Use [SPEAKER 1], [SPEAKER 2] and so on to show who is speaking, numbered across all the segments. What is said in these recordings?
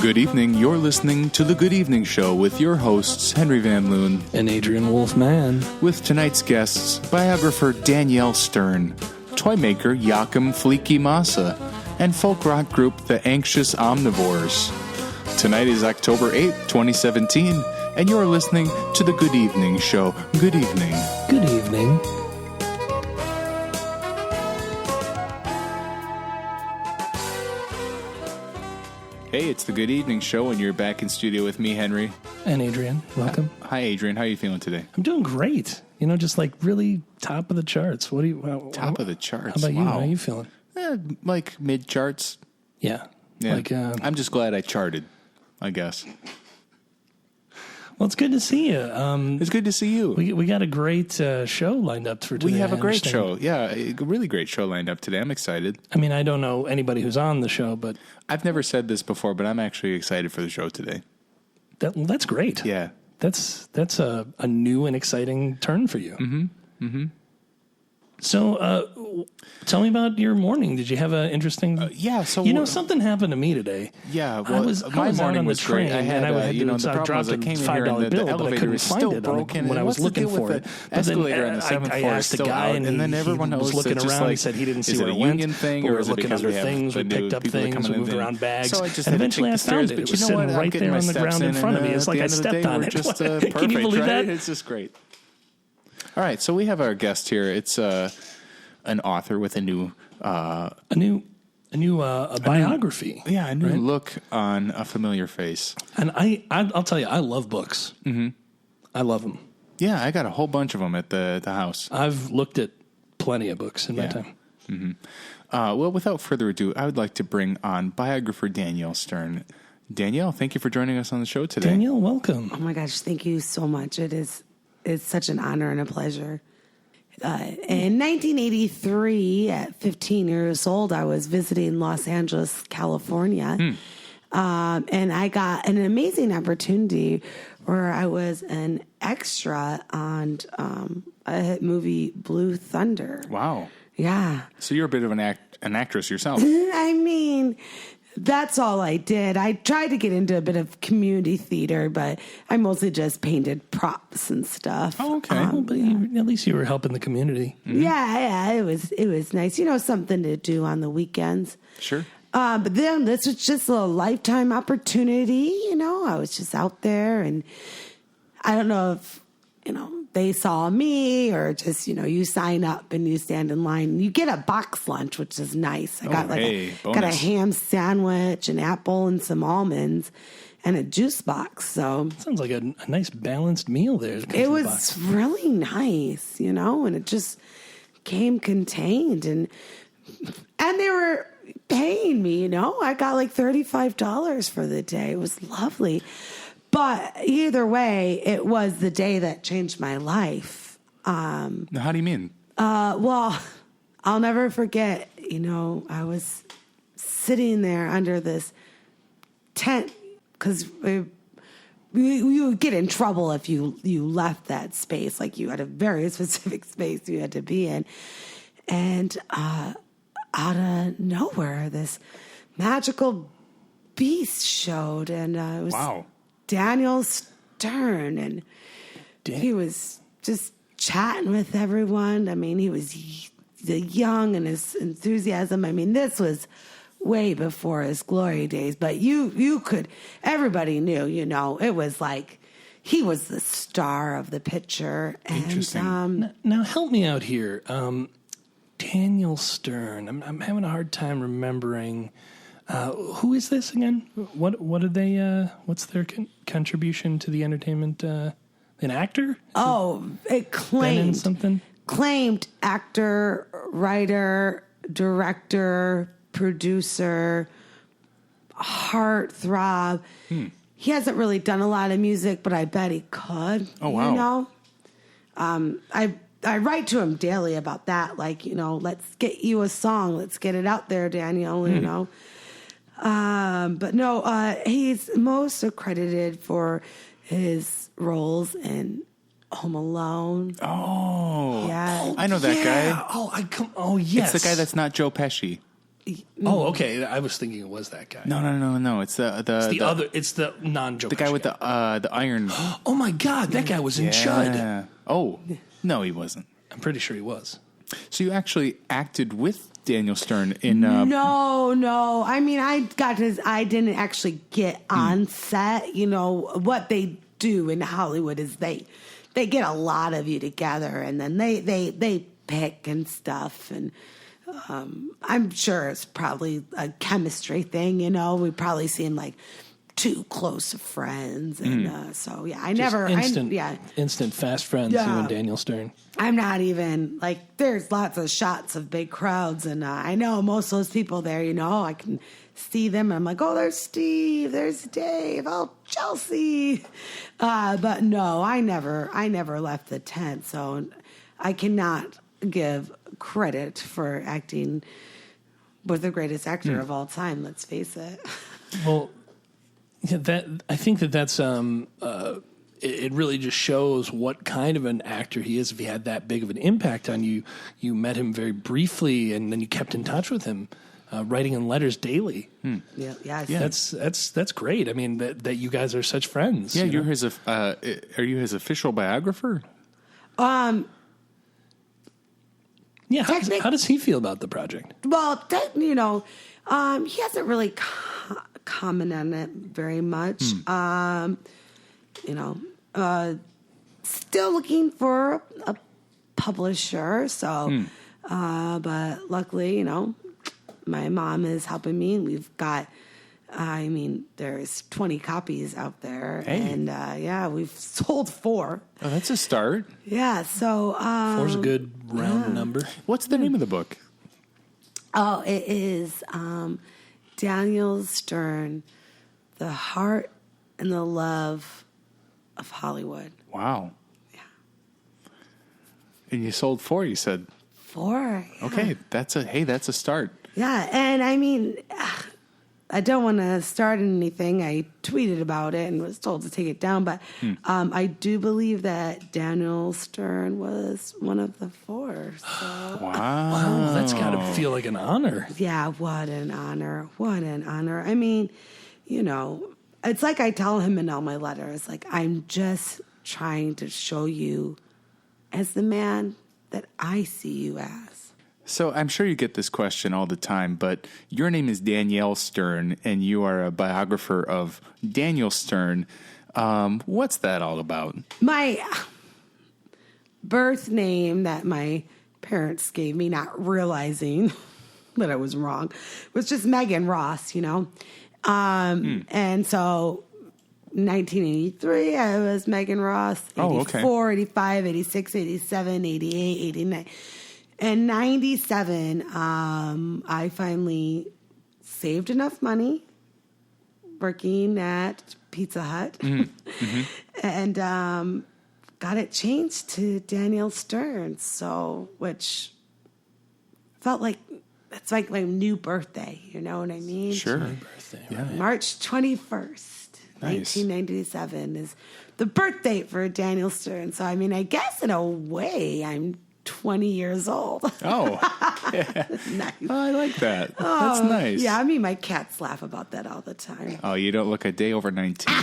[SPEAKER 1] Good evening. You're listening to The Good Evening Show with your hosts, Henry Van Loon
[SPEAKER 2] and Adrian Wolfman.
[SPEAKER 1] With tonight's guests, biographer Danielle Stern, toymaker Yochim Fleeky Massa, and folk rock group The Anxious Omnivores. Tonight is October 8th, 2017, and you're listening to The Good Evening Show. Good evening.
[SPEAKER 2] Good evening.
[SPEAKER 1] Hey, it's The Good Evening Show, and you're back in studio with me, Henry.
[SPEAKER 2] And Adrian. Welcome.
[SPEAKER 1] Hi, Adrian. How are you feeling today?
[SPEAKER 2] I'm doing great. You know, just like really top of the charts. What do you...
[SPEAKER 1] Top of the charts?
[SPEAKER 2] How about you?
[SPEAKER 1] Wow.
[SPEAKER 2] How are you feeling?
[SPEAKER 1] Like mid-charts.
[SPEAKER 2] Yeah.
[SPEAKER 1] Like, I'm just glad I charted, I guess.
[SPEAKER 2] Well, it's good to see you.
[SPEAKER 1] It's good to see you.
[SPEAKER 2] We got a great show lined up for today.
[SPEAKER 1] We have a great show. Yeah, a really great show lined up today. I'm excited.
[SPEAKER 2] I mean, I don't know anybody who's on the show, but...
[SPEAKER 1] I've never said this before, but I'm actually excited for the show today.
[SPEAKER 2] That's great.
[SPEAKER 1] Yeah.
[SPEAKER 2] That's a new and exciting turn for you.
[SPEAKER 1] Mm-hmm. Mm-hmm.
[SPEAKER 2] So, tell me about your morning. Did you have an interesting...
[SPEAKER 1] So...
[SPEAKER 2] something happened to me today.
[SPEAKER 1] Yeah, well,
[SPEAKER 2] my morning was
[SPEAKER 1] great.
[SPEAKER 2] I had, I dropped a $5 bill, but I couldn't find it when I was looking for it.
[SPEAKER 1] Escalator on the 7th floor
[SPEAKER 2] I asked the guy, and then everyone was looking around. He said he didn't see where it went.
[SPEAKER 1] Thing,
[SPEAKER 2] we
[SPEAKER 1] or
[SPEAKER 2] were looking under things. We picked up things. We moved around bags. And eventually I found it. It was sitting right there on the ground in front of me. It's like I stepped on it. Can you believe that?
[SPEAKER 1] It's just great. All right, so we have our guest here. It's... an author with a new
[SPEAKER 2] biography.
[SPEAKER 1] A new look on a familiar face.
[SPEAKER 2] And I'll tell you, I love books.
[SPEAKER 1] Mm-hmm.
[SPEAKER 2] I love them.
[SPEAKER 1] Yeah, I got a whole bunch of them at the house.
[SPEAKER 2] I've looked at plenty of books in my time.
[SPEAKER 1] Mm-hmm. Well, without further ado, I would like to bring on biographer Danielle Stern. Danielle, thank you for joining us on the show today.
[SPEAKER 2] Danielle, welcome.
[SPEAKER 3] Oh my gosh, thank you so much. It's such an honor and a pleasure. In 1983, at 15 years old, I was visiting Los Angeles, California, and I got an amazing opportunity where I was an extra on a hit movie, Blue Thunder.
[SPEAKER 1] Wow.
[SPEAKER 3] Yeah.
[SPEAKER 1] So you're a bit of an actress yourself.
[SPEAKER 3] I mean... That's all I did. I tried to get into a bit of community theater, but I mostly just painted props and stuff.
[SPEAKER 2] Oh, okay. But at least you were helping the community.
[SPEAKER 3] Mm-hmm. Yeah, it was nice. Something to do on the weekends.
[SPEAKER 1] Sure.
[SPEAKER 3] But then this was just a lifetime opportunity. I was just out there, and I don't know if they saw me or just, you sign up and you stand in line and you get a box lunch, which is nice. I got got a ham sandwich, an apple and some almonds and a juice box. So
[SPEAKER 2] sounds like a nice balanced meal there.
[SPEAKER 3] It was really nice, and it just came contained and they were paying me, I got like $35 for the day. It was lovely. But either way, it was the day that changed my life.
[SPEAKER 1] Now, how do you mean?
[SPEAKER 3] Well, I'll never forget, I was sitting there under this tent because you would get in trouble if you left that space. Like you had a very specific space you had to be in. And out of nowhere, this magical beast showed. And it was...
[SPEAKER 1] Wow.
[SPEAKER 3] Danielle Stern, and he was just chatting with everyone. I mean, he was young and his enthusiasm. I mean, this was way before his glory days, but everybody knew, it was like he was the star of the picture.
[SPEAKER 1] Interesting.
[SPEAKER 2] Now help me out here. Danielle Stern, I'm having a hard time remembering. Who is this again? What did they? What's their contribution to the entertainment? An actor?
[SPEAKER 3] Claimed actor, writer, director, producer, heartthrob. He hasn't really done a lot of music, but I bet he could.
[SPEAKER 1] Oh wow!
[SPEAKER 3] I write to him daily about that. Like let's get you a song. Let's get it out there, Danielle. But no, he's most accredited for his roles in Home Alone.
[SPEAKER 1] Oh,
[SPEAKER 3] yeah,
[SPEAKER 1] I know that guy.
[SPEAKER 2] Oh, yes.
[SPEAKER 1] It's the guy that's not Joe Pesci.
[SPEAKER 2] Oh, okay. I was thinking it was that guy.
[SPEAKER 1] No. It's the
[SPEAKER 2] other. It's the non-Jokic.
[SPEAKER 1] the guy with the iron.
[SPEAKER 2] Oh my God, that guy was in Chud.
[SPEAKER 1] Oh no, he wasn't.
[SPEAKER 2] I'm pretty sure he was.
[SPEAKER 1] So you actually acted with Danielle Stern in?
[SPEAKER 3] No. I mean, I didn't actually get on set. You know what they do in Hollywood is they get a lot of you together, and then they pick and stuff, and I'm sure it's probably a chemistry thing. You know, we probably seem like too close of friends, and so yeah,
[SPEAKER 2] instant fast friends.
[SPEAKER 3] Yeah.
[SPEAKER 2] You and Danielle Stern.
[SPEAKER 3] I'm not even like, there's lots of shots of big crowds, and I know most of those people there. You know, I can see them. And I'm like, oh, there's Steve, there's Dave, oh, Chelsea. But no, I never left the tent, so I cannot give credit for acting with the greatest actor of all time. Let's face it.
[SPEAKER 2] Well, yeah, I think that's it really just shows what kind of an actor he is. If he had that big of an impact on you, you met him very briefly, and then you kept in touch with him, writing in letters daily.
[SPEAKER 3] Yeah,
[SPEAKER 2] That's great. I mean, that you guys are such friends.
[SPEAKER 1] Yeah,
[SPEAKER 2] you know?
[SPEAKER 1] Are you his official biographer?
[SPEAKER 2] Yeah. How does he feel about the project?
[SPEAKER 3] Well, he hasn't really commented on it very much. Still looking for a publisher. So, but luckily, my mom is helping me. We've got, there's 20 copies out there.
[SPEAKER 1] Hey.
[SPEAKER 3] And we've sold 4.
[SPEAKER 1] Oh, that's a start.
[SPEAKER 3] Yeah. So,
[SPEAKER 2] 4's a good round number.
[SPEAKER 1] What's the name of the book?
[SPEAKER 3] Oh, it is Danielle Stern, The Heart and the Love of Hollywood.
[SPEAKER 1] Wow.
[SPEAKER 3] Yeah.
[SPEAKER 1] And you sold 4, you said.
[SPEAKER 3] 4. Yeah.
[SPEAKER 1] Okay, that's a start.
[SPEAKER 3] Yeah, and I don't want to start anything. I tweeted about it and was told to take it down, but I do believe that Danielle Stern was one of the 4. So.
[SPEAKER 1] Wow.
[SPEAKER 2] That's got to feel like an honor.
[SPEAKER 3] Yeah, what an honor. What an honor. I mean, it's like I tell him in all my letters, like, I'm just trying to show you as the man that I see you as.
[SPEAKER 1] So I'm sure you get this question all the time, but your name is Danielle Stern, and you are a biographer of Danielle Stern. What's that all about?
[SPEAKER 3] My birth name that my parents gave me, not realizing that I was wrong, was just Megan Ross, And so 1983, I was Megan Ross. 84, 85, 86, 87, 88, 89. And 97, I finally saved enough money working at Pizza Hut and got it changed to Danielle Stern. So, which felt like it's like my new birthday. You know what I mean?
[SPEAKER 1] Sure.
[SPEAKER 2] My birthday, right?
[SPEAKER 3] March 21st,
[SPEAKER 1] Nice.
[SPEAKER 3] 1997 is the birth date for Danielle Stern. So, I mean, I guess in a way, I'm 20 years old.
[SPEAKER 1] Oh, yeah.
[SPEAKER 3] Nice.
[SPEAKER 1] Oh, I like that. That's nice.
[SPEAKER 3] Yeah, I mean, my cats laugh about that all the time.
[SPEAKER 1] Oh, you don't look a day over 19.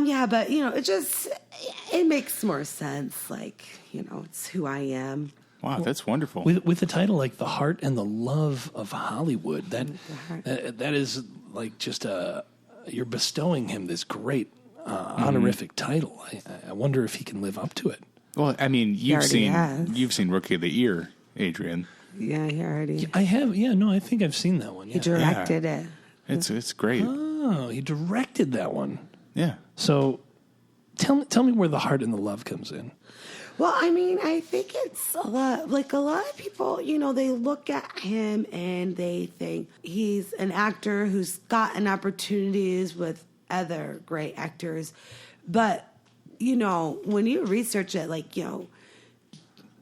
[SPEAKER 3] Yeah, but it makes more sense. Like, it's who I am.
[SPEAKER 1] Wow, that's wonderful.
[SPEAKER 2] With a title like The Heart and the Love of Hollywood, that is like just you're bestowing him this great honorific title. I wonder if he can live up to it.
[SPEAKER 1] Well, I mean, you've seen
[SPEAKER 3] has.
[SPEAKER 1] Rookie of the Year, Adrian.
[SPEAKER 3] Yeah, he already.
[SPEAKER 2] I have. Yeah, no, I think I've seen that one. Yeah.
[SPEAKER 3] He directed it.
[SPEAKER 1] It's great.
[SPEAKER 2] Oh, he directed that one.
[SPEAKER 1] Yeah.
[SPEAKER 2] So, tell me where the heart and the love comes in.
[SPEAKER 3] Well, I mean, I think it's a lot of people, they look at him and they think he's an actor who's gotten opportunities with other great actors. But, when you research it,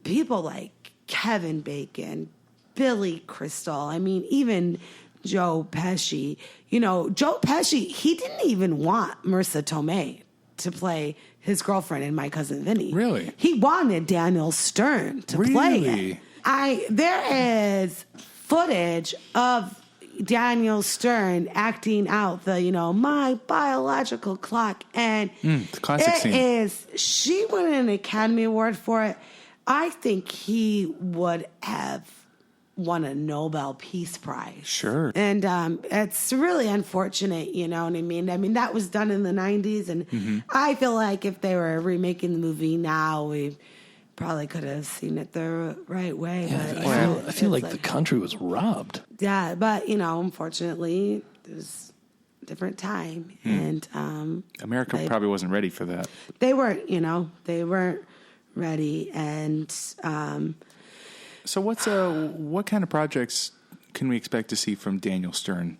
[SPEAKER 3] people like Kevin Bacon, Billy Crystal, I mean, even Joe Pesci. Joe Pesci, he didn't even want Marissa Tomei to play his girlfriend in My Cousin Vinny.
[SPEAKER 1] Really?
[SPEAKER 3] He wanted Danielle Stern to play it. there is footage of Danielle Stern acting out the, my biological clock. And
[SPEAKER 1] the classic scene.
[SPEAKER 3] She won an Academy Award for it. I think he would have won a Nobel Peace Prize.
[SPEAKER 1] Sure.
[SPEAKER 3] And it's really unfortunate, you know what I mean? I mean, that was done in the 90s, and I feel like if they were remaking the movie now, we probably could have seen it the right way.
[SPEAKER 2] Yeah,
[SPEAKER 3] but
[SPEAKER 2] I feel like the country was robbed.
[SPEAKER 3] Yeah, but, unfortunately, it was a different time. And
[SPEAKER 1] America probably wasn't ready for that.
[SPEAKER 3] they weren't ready. And
[SPEAKER 1] So what kind of projects can we expect to see from Danielle Stern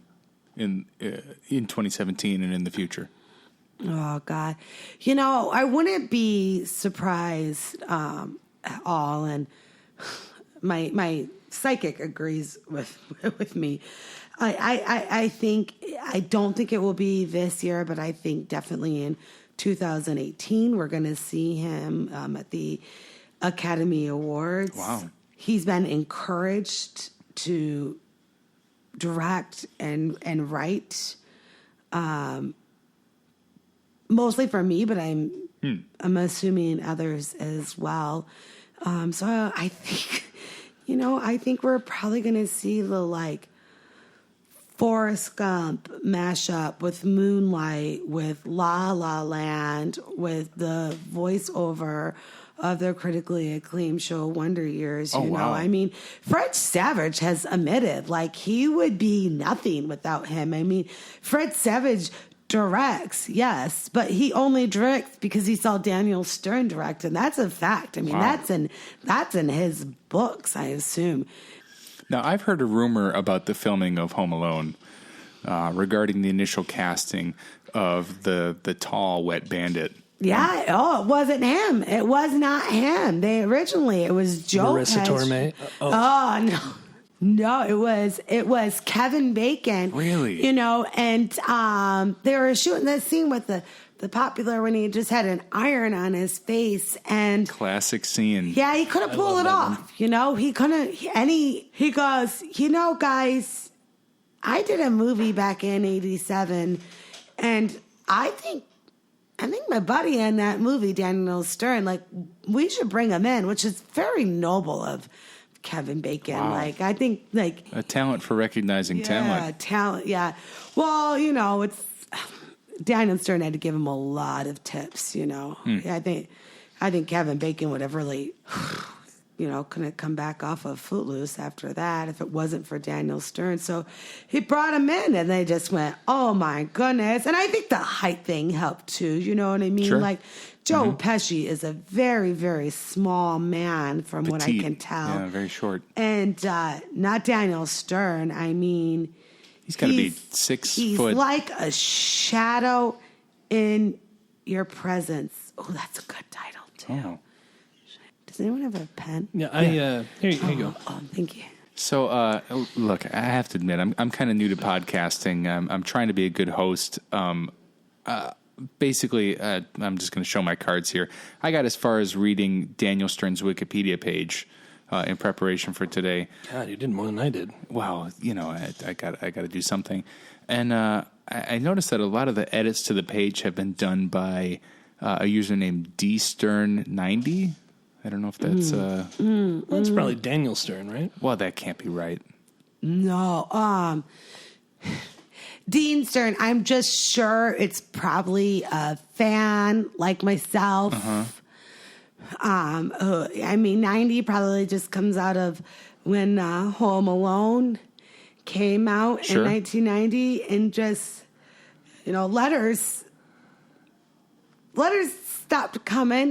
[SPEAKER 1] in 2017 and in the future?
[SPEAKER 3] oh God, I wouldn't be surprised at all. And my psychic agrees with me. I don't think it will be this year, but I think definitely in 2018 we're going to see him at the Academy Awards.
[SPEAKER 1] Wow.
[SPEAKER 3] He's been encouraged to direct and write, mostly for me, but I'm assuming others as well. So I think, I think we're probably going to see the Forrest Gump mashup with Moonlight, with La La Land, with the voiceover of their critically acclaimed show Wonder Years.
[SPEAKER 1] Wow.
[SPEAKER 3] I mean, Fred Savage has admitted he would be nothing without him. I mean, Fred Savage directs, yes, but he only directs because he saw Danielle Stern direct, and that's a fact. I mean, that's in his books, I assume.
[SPEAKER 1] Now, I've heard a rumor about the filming of Home Alone regarding the initial casting of the tall, wet bandit.
[SPEAKER 3] Yeah. Oh, it wasn't him. It was not him. It was Joe
[SPEAKER 2] Marissa Tomei.
[SPEAKER 3] Oh no. It was Kevin Bacon.
[SPEAKER 1] Really?
[SPEAKER 3] And they were shooting that scene with the popular when he just had an iron on his face, and
[SPEAKER 1] Classic scene.
[SPEAKER 3] yeah, he couldn't pull it off. He couldn't. And he goes, guys, I did a movie back in '87, and I think my buddy in that movie, Danielle Stern, we should bring him in, which is very noble of Kevin Bacon.
[SPEAKER 1] Wow.
[SPEAKER 3] I think
[SPEAKER 1] A talent for recognizing talent.
[SPEAKER 3] talent. Yeah. Well, it's Danielle Stern had to give him a lot of tips. I think Kevin Bacon would have really, couldn't come back off of Footloose after that if it wasn't for Danielle Stern. So he brought him in, and they just went, oh my goodness. And I think the height thing helped too. You know what I mean?
[SPEAKER 1] Sure.
[SPEAKER 3] Joe Pesci is a very, very small man from what I can tell.
[SPEAKER 1] Yeah, very short.
[SPEAKER 3] And not Danielle Stern. I mean,
[SPEAKER 1] He's got to be 6
[SPEAKER 3] he's
[SPEAKER 1] foot.
[SPEAKER 3] like a shadow in your presence. Oh, that's a good title too.
[SPEAKER 1] Oh.
[SPEAKER 3] Does anyone have a pen?
[SPEAKER 2] Yeah, here you go.
[SPEAKER 3] Oh, thank you.
[SPEAKER 1] So, look, I have to admit, I'm kind of new to podcasting. I'm trying to be a good host. Basically, I'm just going to show my cards here. I got as far as reading Danielle Stern's Wikipedia page in preparation for today.
[SPEAKER 2] God, you did more than I did.
[SPEAKER 1] Well, I got to do something, and I noticed that a lot of the edits to the page have been done by a user named dstern90. I don't know if that's.
[SPEAKER 2] Well, that's probably Danielle Stern, right?
[SPEAKER 1] Well, that can't be right.
[SPEAKER 3] No, Dean Stern. I'm just sure it's probably a fan like myself. I mean, 90 probably just comes out of when Home Alone came out in 1990, and just letters stopped coming.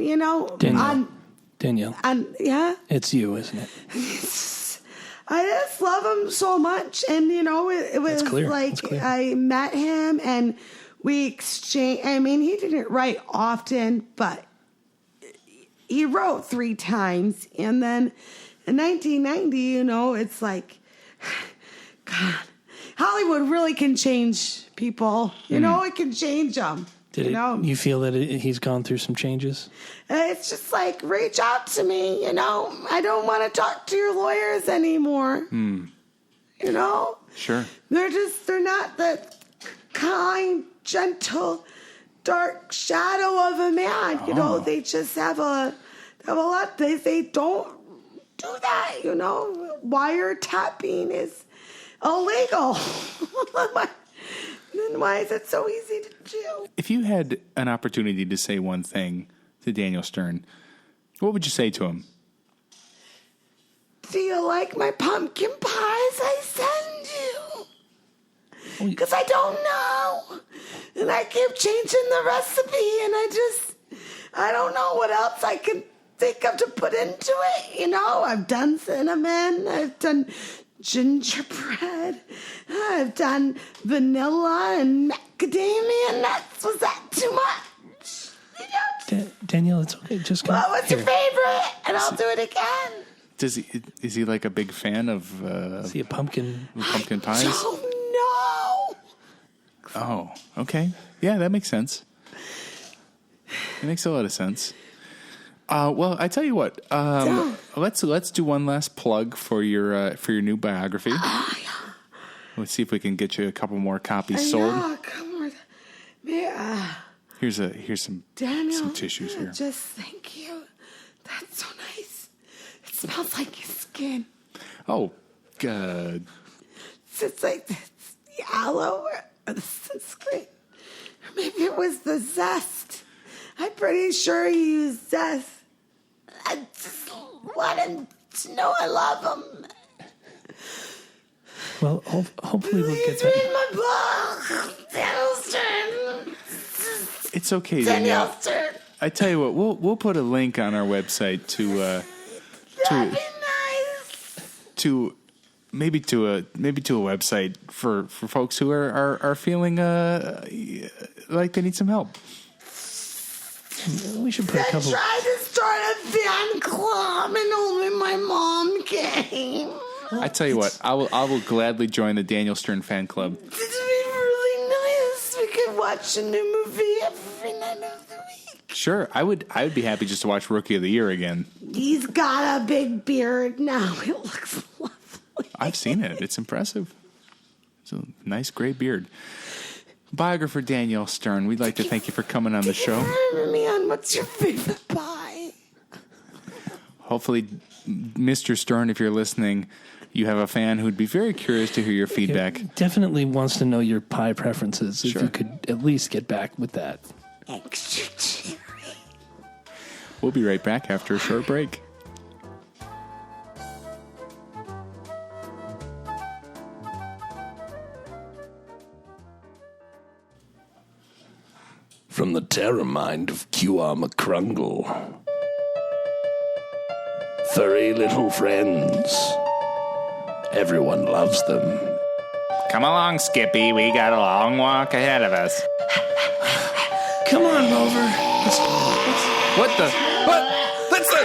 [SPEAKER 2] Danielle.
[SPEAKER 3] Yeah.
[SPEAKER 2] It's you, isn't it?
[SPEAKER 3] I just love him so much. And, it was
[SPEAKER 2] clear.
[SPEAKER 3] I met him and we exchanged. I mean, he didn't write often, but he wrote 3 times. And then in 1990, it's like, God, Hollywood really can change people. It can change them.
[SPEAKER 2] You feel that he's gone through some changes?
[SPEAKER 3] It's just like, reach out to me, I don't want to talk to your lawyers anymore.
[SPEAKER 1] Sure.
[SPEAKER 3] They're not the kind, gentle, dark shadow of a man. They just have a lot. They don't do that. Wiretapping is illegal. Then why is it so easy to do?
[SPEAKER 1] If you had an opportunity to say one thing to Danielle Stern, what would you say to him?
[SPEAKER 3] Do you like my pumpkin pies I send you? Because I don't know. And I keep changing the recipe, and I don't know what else I can think of to put into it. I've done cinnamon, I've done gingerbread, I've done vanilla and macadamia nuts. Was that too much?
[SPEAKER 2] Danielle, it's okay. Just come
[SPEAKER 3] what's
[SPEAKER 2] here.
[SPEAKER 3] your favorite? And I'll do it again.
[SPEAKER 1] Is he like a big fan of
[SPEAKER 2] Is he a pumpkin
[SPEAKER 1] pies?
[SPEAKER 3] Oh, no.
[SPEAKER 1] Oh, okay. Yeah, that makes sense. It makes a lot of sense. Well, I tell you what. Let's do one last plug for your new biography.
[SPEAKER 3] Yeah.
[SPEAKER 1] Let's see if we can get you a couple more copies sold.
[SPEAKER 3] Yeah, come on. Yeah.
[SPEAKER 1] Here's some
[SPEAKER 3] Daniel,
[SPEAKER 1] some tissues here.
[SPEAKER 3] Just thank you. That's so nice. It smells like your skin.
[SPEAKER 1] Oh, good.
[SPEAKER 3] It's like the aloe or the sunscreen. Or maybe it was the zest. I'm pretty sure you used zest. I just wanted to know I love them.
[SPEAKER 2] Well, hopefully we'll get
[SPEAKER 3] Please read my book. Danielle Stern.
[SPEAKER 1] It's okay,
[SPEAKER 3] Danielle
[SPEAKER 1] Danielle.
[SPEAKER 3] Stern.
[SPEAKER 1] I tell you what, we'll put a link on our website to
[SPEAKER 3] That'd be nice.
[SPEAKER 1] to maybe to a website for folks who are feeling like they need some help.
[SPEAKER 2] We should put a couple.
[SPEAKER 3] I tried to start a fan club and only my mom came.
[SPEAKER 1] I tell you what, I will gladly join the Danielle Stern fan club.
[SPEAKER 3] It'd be really nice. We could watch a new movie every night of the week.
[SPEAKER 1] Sure, I would be happy just to watch Rookie of the Year again.
[SPEAKER 3] He's got a big beard now. It looks lovely.
[SPEAKER 1] I've seen it. It's impressive. It's a nice gray beard. Biographer Danielle Stern, we'd like to thank you for coming on the show.
[SPEAKER 3] Man, what's your favorite pie?
[SPEAKER 1] Hopefully, Mr. Stern, if you're listening, you have a fan who'd be very curious to hear your feedback.
[SPEAKER 2] He definitely wants to know your pie preferences.
[SPEAKER 1] Sure.
[SPEAKER 2] If you could at least get back with that.
[SPEAKER 3] Extra cherry.
[SPEAKER 1] We'll be right back after a short break.
[SPEAKER 2] From the terror mind of Q.R. McCrungle. Furry little friends. Everyone loves them.
[SPEAKER 1] Come along, Skippy. We got a long walk ahead of us.
[SPEAKER 2] Come on, Rover.
[SPEAKER 1] What the? What? That's the...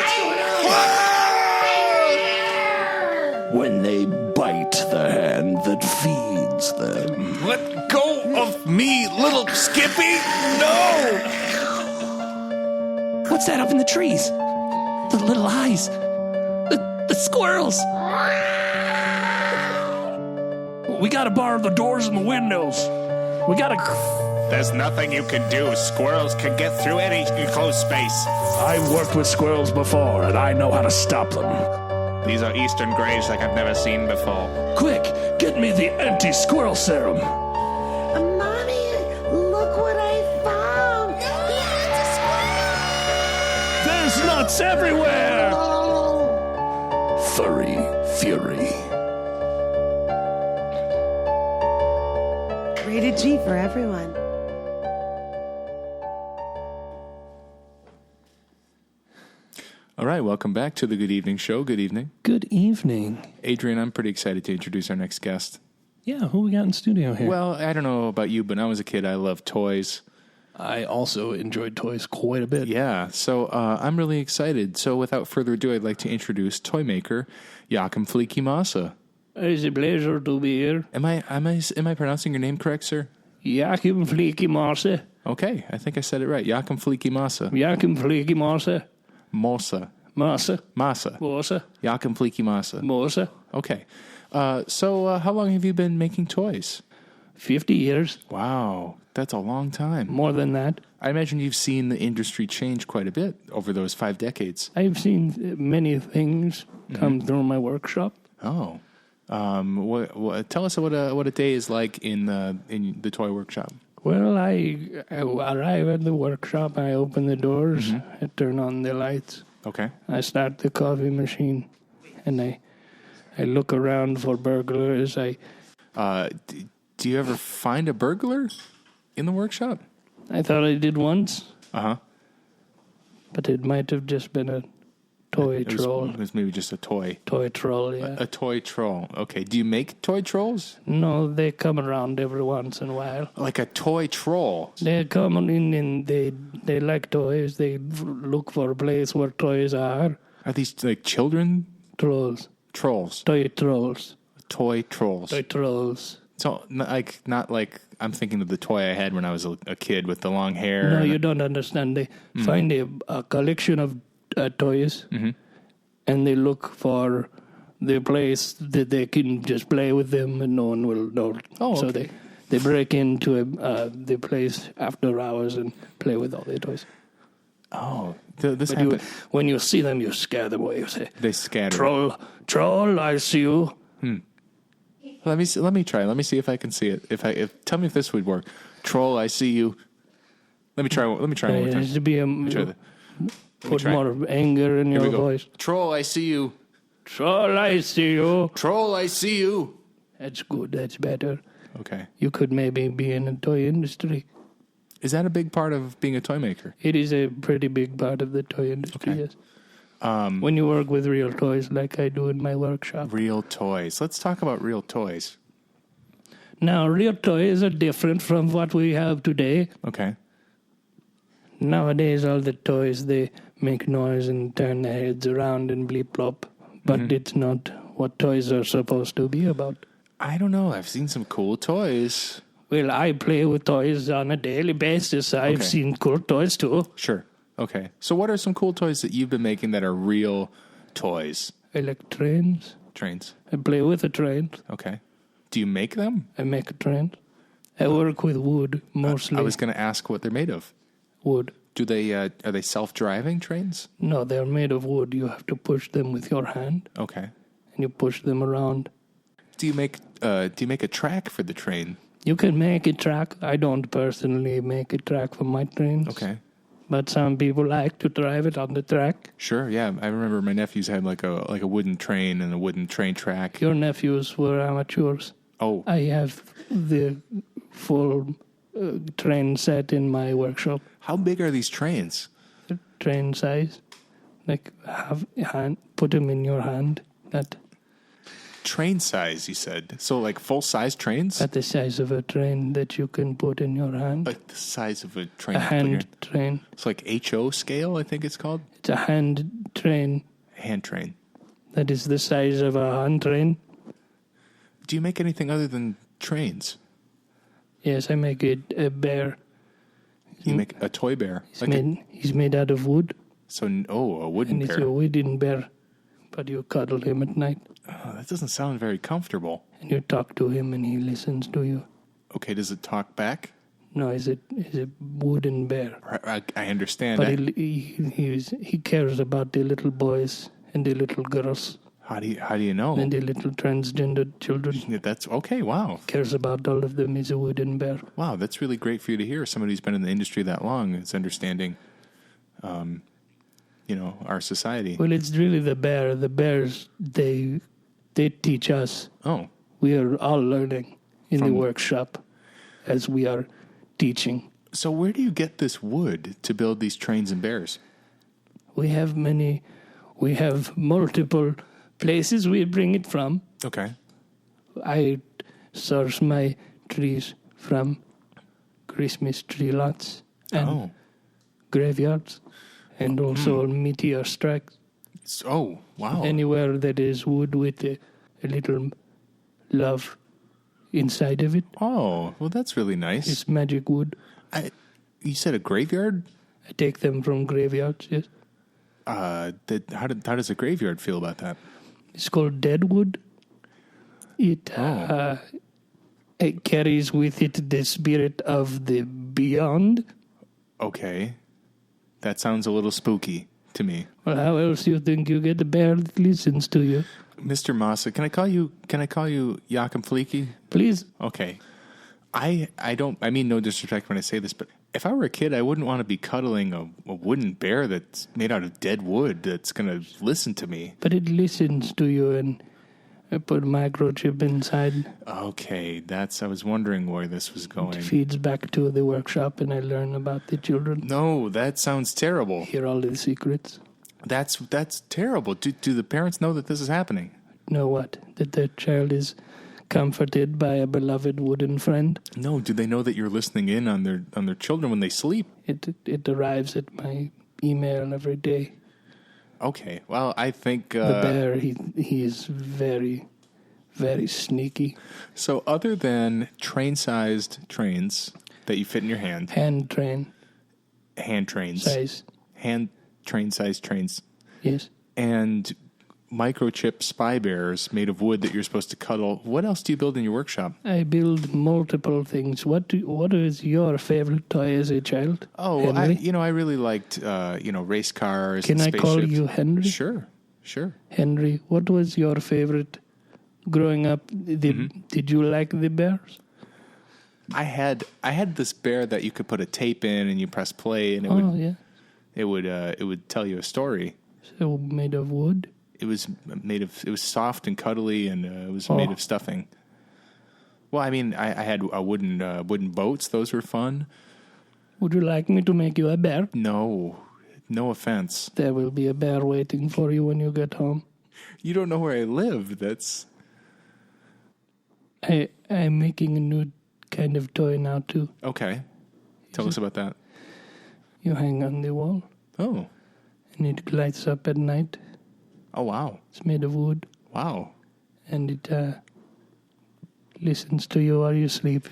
[SPEAKER 2] When they bite the hand that feeds them.
[SPEAKER 1] Let go of me, little Skippy! No!
[SPEAKER 2] What's that up in the trees? The little eyes. The squirrels. We gotta bar the doors and the windows. We gotta...
[SPEAKER 1] There's nothing you can do. Squirrels can get through any enclosed space.
[SPEAKER 2] I've worked with squirrels before, and I know how to stop them.
[SPEAKER 1] These are eastern grays like I've never seen before.
[SPEAKER 2] Quick, get me the anti-squirrel serum.
[SPEAKER 3] Mommy, look what I found.
[SPEAKER 2] There's nuts everywhere! Furry fury.
[SPEAKER 3] Rated G for everyone.
[SPEAKER 1] All right, welcome back to the Good Evening Show. Good evening.
[SPEAKER 2] Good evening.
[SPEAKER 1] Adrian, I'm pretty excited to introduce our next guest.
[SPEAKER 2] Yeah, who we got in studio here?
[SPEAKER 1] Well, I don't know about you, but when I was a kid, I loved toys.
[SPEAKER 2] I also enjoyed toys quite a bit.
[SPEAKER 1] Yeah, so I'm really excited. So without further ado, I'd like to introduce Toymaker Yochim Fleeky Massa.
[SPEAKER 2] It's a pleasure to be here.
[SPEAKER 1] Am I pronouncing your name correct, sir?
[SPEAKER 2] Yochim Fleeky Massa.
[SPEAKER 1] Okay, I think I said it right. Yochim Fleeky Massa.
[SPEAKER 2] Yochim Fleeky Massa.
[SPEAKER 1] Massa.
[SPEAKER 2] Massa.
[SPEAKER 1] Massa.
[SPEAKER 2] Massa.
[SPEAKER 1] Yochim Fleeky Massa.
[SPEAKER 2] Massa.
[SPEAKER 1] Okay. So how long have you been making toys?
[SPEAKER 2] 50 years.
[SPEAKER 1] Wow, that's a long time.
[SPEAKER 2] More than that.
[SPEAKER 1] I imagine you've seen the industry change quite a bit over those 5 decades.
[SPEAKER 2] I've seen many things come through my workshop.
[SPEAKER 1] Oh. Tell us what a day is like in the toy workshop.
[SPEAKER 2] Well, I arrive at the workshop, I open the doors, I turn on the lights.
[SPEAKER 1] Okay.
[SPEAKER 2] I start the coffee machine, and I look around for burglars.
[SPEAKER 1] Do you ever find a burglar in the workshop?
[SPEAKER 2] I thought I did once,
[SPEAKER 1] Uh-huh.
[SPEAKER 2] but it might have just been a toy troll.
[SPEAKER 1] It was maybe just a toy.
[SPEAKER 2] Toy troll, yeah.
[SPEAKER 1] A toy troll. Okay. Do you make toy trolls?
[SPEAKER 2] No, they come around every once in a while.
[SPEAKER 1] Like a toy troll.
[SPEAKER 2] They come in and they like toys. They look for a place where toys are.
[SPEAKER 1] Are these like children
[SPEAKER 2] Trolls.
[SPEAKER 1] trolls?
[SPEAKER 2] Toy trolls.
[SPEAKER 1] Toy trolls.
[SPEAKER 2] Toy trolls.
[SPEAKER 1] So not like I'm thinking of the toy I had when I was a kid with the long hair.
[SPEAKER 2] No, you don't understand. They find a collection of toys, and they look for the place that they can just play with them, and no one will know.
[SPEAKER 1] Oh,
[SPEAKER 2] so
[SPEAKER 1] okay.
[SPEAKER 2] they break into the place after hours and play with all their toys.
[SPEAKER 1] Oh, this
[SPEAKER 2] But
[SPEAKER 1] happened.
[SPEAKER 2] when you see them, you scare them away. You say,
[SPEAKER 1] They scatter.
[SPEAKER 2] Troll, I see you."
[SPEAKER 1] Let me try. Let me see if I can see it. Tell me if this would work. Troll, I see you. Let me try one more
[SPEAKER 2] There
[SPEAKER 1] time.
[SPEAKER 2] has to be
[SPEAKER 1] Try that.
[SPEAKER 2] put
[SPEAKER 1] try.
[SPEAKER 2] more anger in
[SPEAKER 1] Here we
[SPEAKER 2] your
[SPEAKER 1] go.
[SPEAKER 2] voice.
[SPEAKER 1] Troll, I see you.
[SPEAKER 2] Troll, I see you.
[SPEAKER 1] Troll, I see you.
[SPEAKER 2] That's good. That's better.
[SPEAKER 1] Okay.
[SPEAKER 2] You could maybe be in the toy industry.
[SPEAKER 1] Is that a big part of being a toy maker?
[SPEAKER 2] It is a pretty big part of the toy industry,
[SPEAKER 1] Okay.
[SPEAKER 2] yes. When you work with real toys like I do in my workshop.
[SPEAKER 1] Real toys. Let's talk about real toys.
[SPEAKER 2] Now, real toys are different from what we have today.
[SPEAKER 1] Okay.
[SPEAKER 2] Nowadays, all the toys, they make noise and turn their heads around and bleep plop. But it's not what toys are supposed to be about.
[SPEAKER 1] I don't know. I've seen some cool toys.
[SPEAKER 2] Well, I play with toys on a daily basis. I've
[SPEAKER 1] Okay.
[SPEAKER 2] seen cool toys too.
[SPEAKER 1] Sure. Okay. So what are some cool toys that you've been making that are real toys?
[SPEAKER 2] I like trains.
[SPEAKER 1] Trains.
[SPEAKER 2] I play with the trains.
[SPEAKER 1] Okay. Do you make them?
[SPEAKER 2] I make a train. I work with wood, mostly.
[SPEAKER 1] I was going to ask what they're made of.
[SPEAKER 2] Wood.
[SPEAKER 1] Do they are they self-driving trains?
[SPEAKER 2] No, they're made of wood. You have to push them with your hand,
[SPEAKER 1] Okay.
[SPEAKER 2] and you push them around.
[SPEAKER 1] Do you make a track for the train?
[SPEAKER 2] You can make a track. I don't personally make a track for my trains.
[SPEAKER 1] Okay.
[SPEAKER 2] But some people like to drive it on the track.
[SPEAKER 1] Sure. Yeah. I remember my nephews had like a wooden train and a wooden train track.
[SPEAKER 2] Your nephews were amateurs.
[SPEAKER 1] Oh.
[SPEAKER 2] I have the full train set in my workshop.
[SPEAKER 1] How big are these trains?
[SPEAKER 2] Train size. Like put them in your hand.
[SPEAKER 1] Train size, you said. So like full-size trains?
[SPEAKER 2] At the size of a train that you can put in your hand.
[SPEAKER 1] Like the size of a train.
[SPEAKER 2] A hand train.
[SPEAKER 1] It's like HO scale, I think it's called.
[SPEAKER 2] It's a hand train
[SPEAKER 1] Hand train.
[SPEAKER 2] that is the size of a hand train.
[SPEAKER 1] Do you make anything other than trains?
[SPEAKER 2] Yes, I make it a bear.
[SPEAKER 1] You make a toy bear.
[SPEAKER 2] He's made out of wood,
[SPEAKER 1] A wooden
[SPEAKER 2] and it's
[SPEAKER 1] bear.
[SPEAKER 2] a wooden bear. But you cuddle him at night,
[SPEAKER 1] Oh, that doesn't sound very comfortable.
[SPEAKER 2] and you talk to him, and he listens to you.
[SPEAKER 1] Okay, does it talk back?
[SPEAKER 2] No, he's a wooden bear.
[SPEAKER 1] I understand.
[SPEAKER 2] But he cares about the little boys and the little girls
[SPEAKER 1] How do you know?
[SPEAKER 2] and the little transgender children.
[SPEAKER 1] Yeah, that's okay. Wow.
[SPEAKER 2] Cares about all of them. He's a wooden bear.
[SPEAKER 1] Wow, that's really great for you to hear. Somebody who's been in the industry that long is understanding, our society.
[SPEAKER 2] Well, it's really the bear. The bears, they teach us.
[SPEAKER 1] Oh,
[SPEAKER 2] We are all learning in the workshop as we are teaching.
[SPEAKER 1] so where do you get this wood to build these trains and bears?
[SPEAKER 2] We have multiple places we bring it from.
[SPEAKER 1] Okay.
[SPEAKER 2] I source my trees from Christmas tree lots and graveyards, and also meteor strikes.
[SPEAKER 1] Oh, wow.
[SPEAKER 2] Anywhere that is wood with a little love inside of it.
[SPEAKER 1] Oh, well, that's really nice.
[SPEAKER 2] It's magic wood.
[SPEAKER 1] You said a graveyard?
[SPEAKER 2] I take them from graveyards, yes.
[SPEAKER 1] How does a graveyard feel about that?
[SPEAKER 2] It's called deadwood. It carries with it the spirit of the beyond.
[SPEAKER 1] Okay. That sounds a little spooky to me.
[SPEAKER 2] Well, how else do you think you get a bear that listens to you?
[SPEAKER 1] Mr. Massa, can I call you Yochim Fleeky?
[SPEAKER 2] Please.
[SPEAKER 1] Okay. I mean no disrespect when I say this, but if I were a kid, I wouldn't want to be cuddling a wooden bear that's made out of dead wood that's going to listen to me.
[SPEAKER 2] But it listens to you, and I put a microchip inside.
[SPEAKER 1] Okay, I was wondering where this was going.
[SPEAKER 2] It feeds back to the workshop, and I learn about the children.
[SPEAKER 1] No, that sounds terrible.
[SPEAKER 2] Hear all the secrets.
[SPEAKER 1] That's terrible. Do the parents know that this is happening?
[SPEAKER 2] Know what? That their child is comforted by a beloved wooden friend.
[SPEAKER 1] No, do they know that you're listening in on their children when they sleep?
[SPEAKER 2] It arrives at my email every day.
[SPEAKER 1] Okay, well, I think
[SPEAKER 2] the bear he is very, very sneaky.
[SPEAKER 1] So, other than train-sized trains that you fit in your hand,
[SPEAKER 2] hand trains size,
[SPEAKER 1] hand train-sized trains,
[SPEAKER 2] yes,
[SPEAKER 1] and microchip spy bears made of wood that you're supposed to cuddle. What else do you build in your workshop?
[SPEAKER 2] I build multiple things. What is your favorite toy as a child?
[SPEAKER 1] Oh, I really liked race cars.
[SPEAKER 2] Can
[SPEAKER 1] and
[SPEAKER 2] I call
[SPEAKER 1] spaceships.
[SPEAKER 2] you Henry?
[SPEAKER 1] Sure.
[SPEAKER 2] Henry, what was your favorite growing up? Did you like the bears?
[SPEAKER 1] I had this bear that you could put a tape in and you press play and it would tell you a story.
[SPEAKER 2] So made of wood.
[SPEAKER 1] It was soft and cuddly, and it was made of stuffing. Well, I mean, I had a wooden boats. Those were fun.
[SPEAKER 2] Would you like me to make you a bear?
[SPEAKER 1] No offense.
[SPEAKER 2] There will be a bear waiting for you when you get home.
[SPEAKER 1] You don't know where I live.
[SPEAKER 2] I'm making a new kind of toy now too.
[SPEAKER 1] Okay, tell us about that.
[SPEAKER 2] You hang on the wall.
[SPEAKER 1] Oh,
[SPEAKER 2] and it lights up at night.
[SPEAKER 1] Oh, wow.
[SPEAKER 2] It's made of wood.
[SPEAKER 1] Wow.
[SPEAKER 2] And it listens to you while you sleep.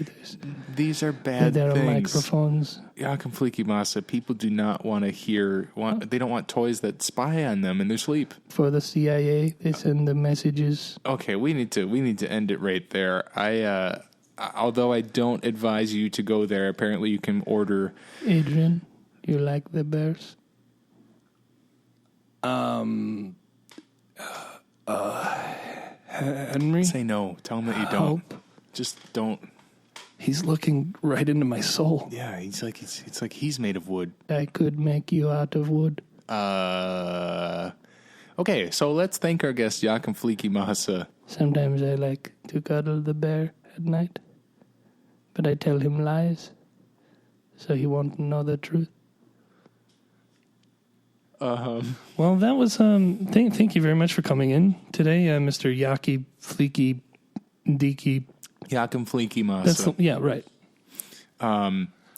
[SPEAKER 1] These are bad
[SPEAKER 2] there
[SPEAKER 1] things.
[SPEAKER 2] There are microphones.
[SPEAKER 1] Yochim Fleeky Massa, people do not want to hear, they don't want toys that spy on them in their sleep.
[SPEAKER 2] For the CIA, they send the messages.
[SPEAKER 1] Okay, we need to end it right there. Although I don't advise you to go there, apparently you can order.
[SPEAKER 2] Adrian, you like the bears? Henry?
[SPEAKER 1] Say no. Tell him that you don't.
[SPEAKER 2] Hope.
[SPEAKER 1] Just don't.
[SPEAKER 2] He's looking right into my soul.
[SPEAKER 1] Yeah, it's like he's made of wood.
[SPEAKER 2] I could make you out of wood.
[SPEAKER 1] Okay, so let's thank our guest, Yochim Fleeky Massa.
[SPEAKER 2] Sometimes I like to cuddle the bear at night, but I tell him lies, so he won't know the truth. Well, that was thank you very much for coming in today, Mr. Yochim Fleeky Deaky.
[SPEAKER 1] Yochim Fleeky Massa.
[SPEAKER 2] Yeah, right.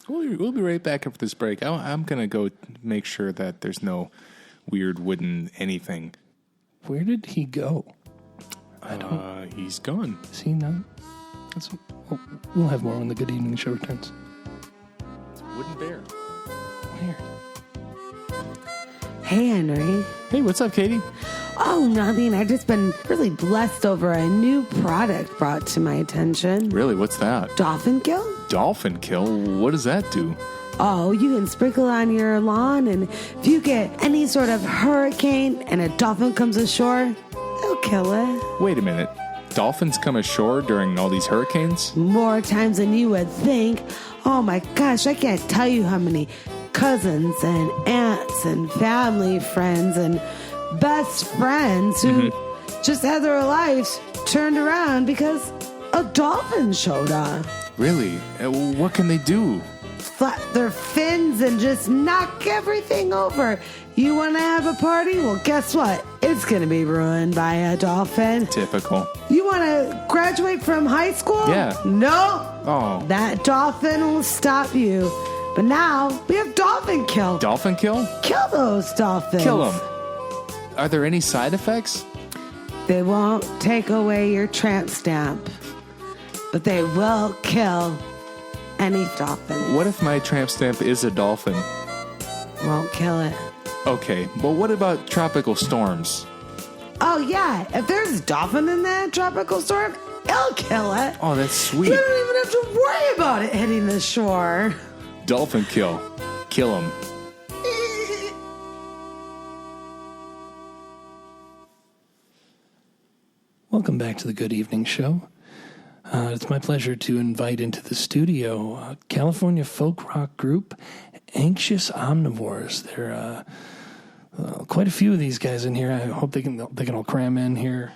[SPEAKER 1] We'll be right back after this break. I'm gonna go make sure that there's no weird wooden anything.
[SPEAKER 2] Where did he go?
[SPEAKER 1] He's gone.
[SPEAKER 2] Is he not? We'll have more when the Good Evening Show returns.
[SPEAKER 1] It's a wooden bear.
[SPEAKER 2] Weird.
[SPEAKER 3] Hey, Henry.
[SPEAKER 1] Hey, what's up, Katie?
[SPEAKER 3] Oh, nothing. I've just been really blessed over a new product brought to my attention.
[SPEAKER 1] Really? What's that?
[SPEAKER 3] Dolphin kill?
[SPEAKER 1] Dolphin kill? What does that do?
[SPEAKER 3] Oh, you can sprinkle on your lawn, and if you get any sort of hurricane and a dolphin comes ashore, it'll kill it.
[SPEAKER 1] Wait a minute. Dolphins come ashore during all these hurricanes?
[SPEAKER 3] More times than you would think. Oh my gosh, I can't tell you how many cousins and aunts and family friends and best friends who just had their lives turned around because a dolphin showed up.
[SPEAKER 1] Really? What can they do?
[SPEAKER 3] Flap their fins and just knock everything over. You want to have a party? Well, guess what? It's going to be ruined by a dolphin.
[SPEAKER 1] Typical.
[SPEAKER 3] You want to graduate from high school?
[SPEAKER 1] Yeah.
[SPEAKER 3] No.
[SPEAKER 1] Oh.
[SPEAKER 3] That dolphin will stop you. But now we have dolphin kill.
[SPEAKER 1] Dolphin kill?
[SPEAKER 3] Kill those dolphins.
[SPEAKER 1] Kill them. Are there any side effects?
[SPEAKER 3] They won't take away your tramp stamp, but they will kill any dolphin.
[SPEAKER 1] What if my tramp stamp is a dolphin?
[SPEAKER 3] Won't kill it.
[SPEAKER 1] Okay, well, what about tropical storms?
[SPEAKER 3] Oh, yeah. If there's a dolphin in that tropical storm, it'll kill it.
[SPEAKER 1] Oh, that's
[SPEAKER 3] You
[SPEAKER 1] sweet.
[SPEAKER 3] don't even have to worry about it hitting the shore.
[SPEAKER 1] Dolphin kill. Kill him.
[SPEAKER 2] Welcome back to the Good Evening Show. It's my pleasure to invite into the studio California folk rock group Anxious Omnivores. There are quite a few of these guys in here. I hope they can all cram in here.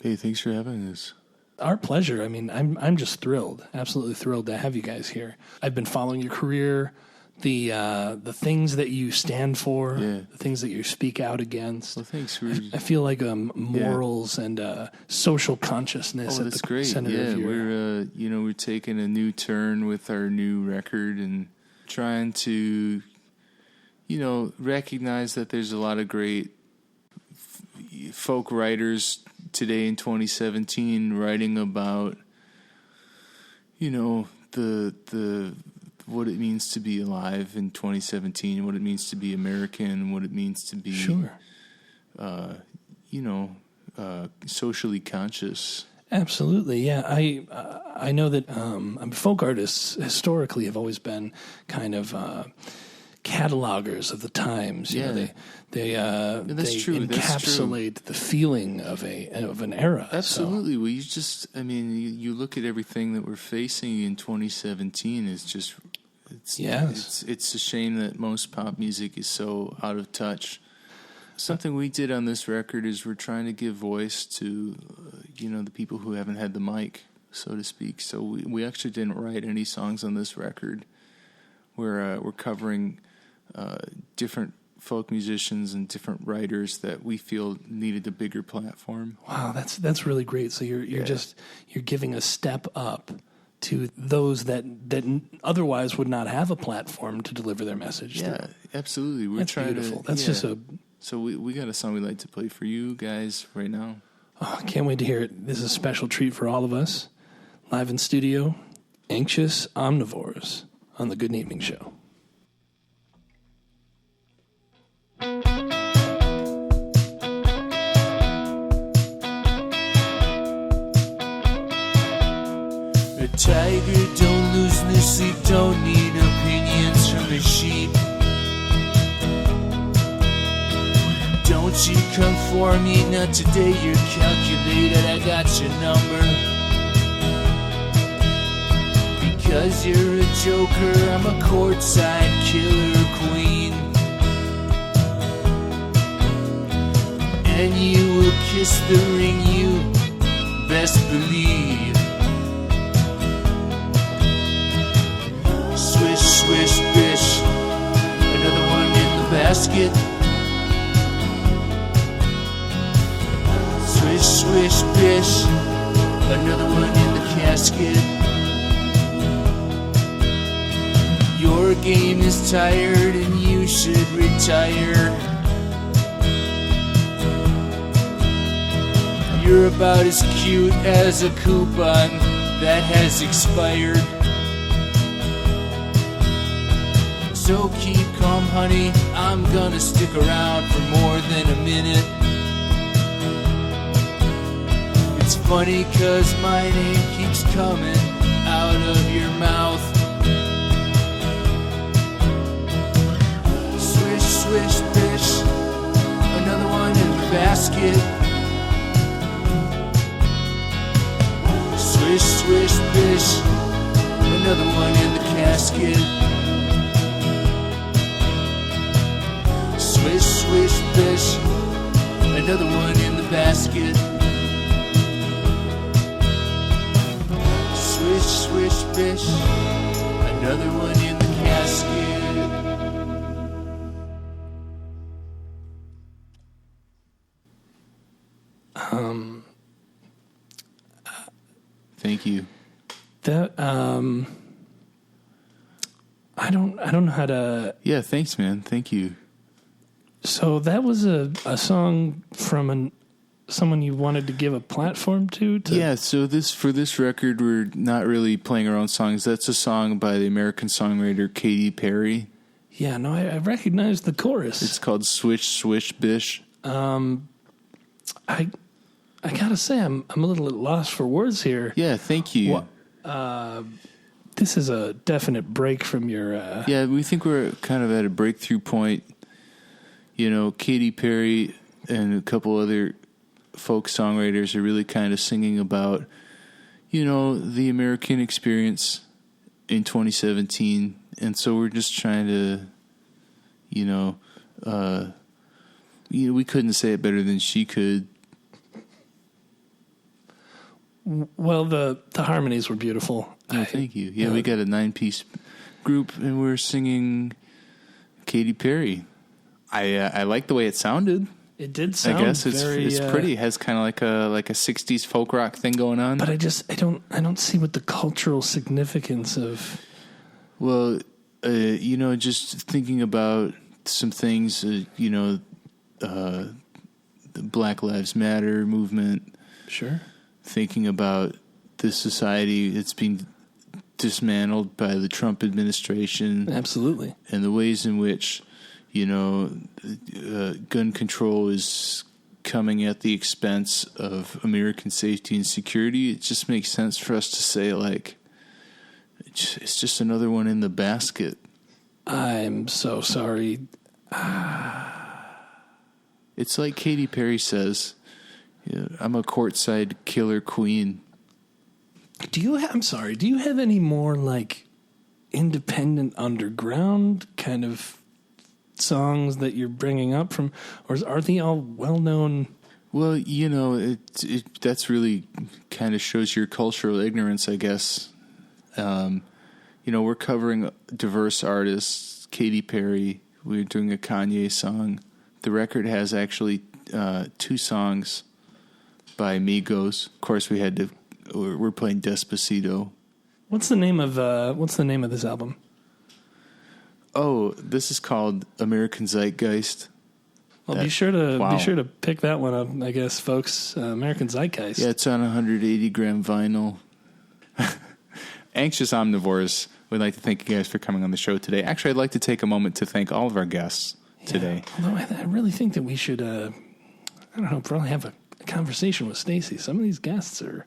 [SPEAKER 1] Hey, thanks for having us.
[SPEAKER 2] Our pleasure. I mean, I'm just thrilled, absolutely thrilled to have you guys here. I've been following your career, the things that you stand for, the things that you speak out against.
[SPEAKER 1] Well, thanks for.
[SPEAKER 2] I feel like morals and social consciousness at the center of your.
[SPEAKER 1] We're taking a new turn with our new record and trying to, recognize that there's a lot of great folk writers today in 2017 writing about, the what it means to be alive in 2017, what it means to be American, what it means to be, socially conscious.
[SPEAKER 2] Absolutely, yeah. I know that folk artists historically have always been kind of catalogers of the times. You know, they encapsulate the feeling of an era.
[SPEAKER 1] Absolutely. Well, you look at everything that we're facing in 2017 is just. It's a shame that most pop music is so out of touch. Something we did on this record is we're trying to give voice to, the people who haven't had the mic, so to speak. So we actually didn't write any songs on this record. We're covering different folk musicians and different writers that we feel needed a bigger platform.
[SPEAKER 2] Wow, that's really great. So you're giving a step up to those that otherwise would not have a platform to deliver their message.
[SPEAKER 1] Yeah, absolutely.
[SPEAKER 2] That's beautiful. That's just a.
[SPEAKER 1] So we got a song we'd like to play for you guys right now.
[SPEAKER 2] Oh, can't wait to hear it. This is a special treat for all of us. Live in studio, Anxious Omnivores on the Good Evening Show.
[SPEAKER 4] A tiger don't lose their sleep, don't need opinions from a sheep. Don't you come for me, not today, you're calculated, I got your number. Because you're a joker, I'm a courtside killer queen. And you will kiss the ring, you best believe. Swish, swish, bish, another one in the basket. Swish, swish, bish, another one in the casket. Your game is tired and you should retire. You're about as cute as a coupon that has expired. So keep calm, honey, I'm gonna stick around for more than a minute. It's funny 'cause my name keeps coming out of your mouth. Swish, swish, bish, another one in the basket. Swish, swish, bish, another one in the casket. Swish, swish, bish, another one in the basket. Swish, swish, bish, another one in the casket.
[SPEAKER 1] Thank you.
[SPEAKER 2] That I don't know how to.
[SPEAKER 1] Yeah, thanks, man. Thank you.
[SPEAKER 2] So that was a song from someone you wanted to give a platform to?
[SPEAKER 1] Yeah, so for this record, we're not really playing our own songs. That's a song by the American songwriter Katy Perry.
[SPEAKER 2] Yeah, no, I recognize the chorus.
[SPEAKER 1] It's called Swish, Swish, Bish.
[SPEAKER 2] I gotta say, I'm a little at loss for words here.
[SPEAKER 1] Yeah, thank you.
[SPEAKER 2] This is a definite break from your...
[SPEAKER 1] Yeah, we think we're kind of at a breakthrough point. You know, Katy Perry and a couple other folk songwriters are really kind of singing about, you know, the American experience in 2017. And so we're just trying to, we couldn't say it better than she could.
[SPEAKER 2] Well, the harmonies were beautiful.
[SPEAKER 1] Oh, thank you. Yeah, we got a 9-piece group, and we're singing Katy Perry. I like the way it sounded.
[SPEAKER 2] It did sound.
[SPEAKER 1] I guess it's pretty. It has kind of like a 60s folk rock thing going on.
[SPEAKER 2] But I don't see what the cultural significance of.
[SPEAKER 1] Well, just thinking about some things. The Black Lives Matter movement.
[SPEAKER 2] Sure.
[SPEAKER 1] Thinking about the society that's being dismantled by the Trump administration.
[SPEAKER 2] Absolutely.
[SPEAKER 1] And the ways in which, gun control is coming at the expense of American safety and security. It just makes sense for us to say, like, it's just another one in the basket.
[SPEAKER 2] I'm so sorry.
[SPEAKER 1] It's like Katy Perry says, I'm a courtside killer queen.
[SPEAKER 2] Do you have any more like independent underground kind of songs that you're bringing up from, or are they all well known?
[SPEAKER 1] Well, that's really kind of shows your cultural ignorance, I guess. We're covering diverse artists. Katy Perry, we're doing a Kanye song. The record has actually 2 songs by Migos. Of course, we're playing Despacito.
[SPEAKER 2] What's the name of this album?
[SPEAKER 1] Oh, this is called American Zeitgeist.
[SPEAKER 2] Well, be sure to pick that one up, I guess, folks. American Zeitgeist.
[SPEAKER 1] Yeah, it's on 180 gram vinyl. Anxious Omnivores, we'd like to thank you guys for coming on the show today. Actually, I'd like to take a moment to thank all of our guests today.
[SPEAKER 2] Although I really think that we should, probably have a conversation with Stacy. Some of these guests are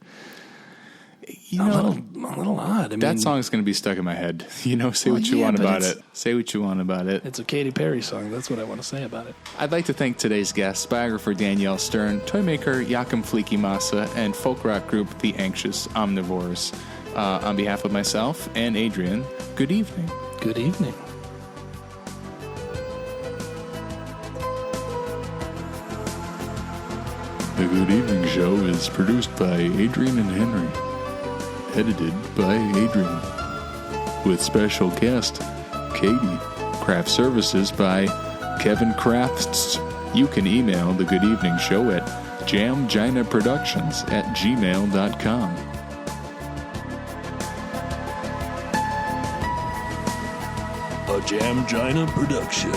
[SPEAKER 2] a little odd.
[SPEAKER 1] That song's going to be stuck in my head. Say what you want about it. Say what you want about it.
[SPEAKER 2] It's a Katy Perry song. That's what I want to say about it.
[SPEAKER 1] I'd like to thank today's guests, biographer Danielle Stern, toymaker Yochim Fleeky Massa, and folk rock group The Anxious Omnivores. On behalf of myself and Adrian, good evening.
[SPEAKER 2] Good evening.
[SPEAKER 1] The Good Evening Show is produced by Adrian and Henry. Edited by Adrian. With special guest, Katie. Craft services by Kevin Crafts. You can email The Good Evening Show at jamginaproductions@gmail.com.
[SPEAKER 4] A Jamgina production.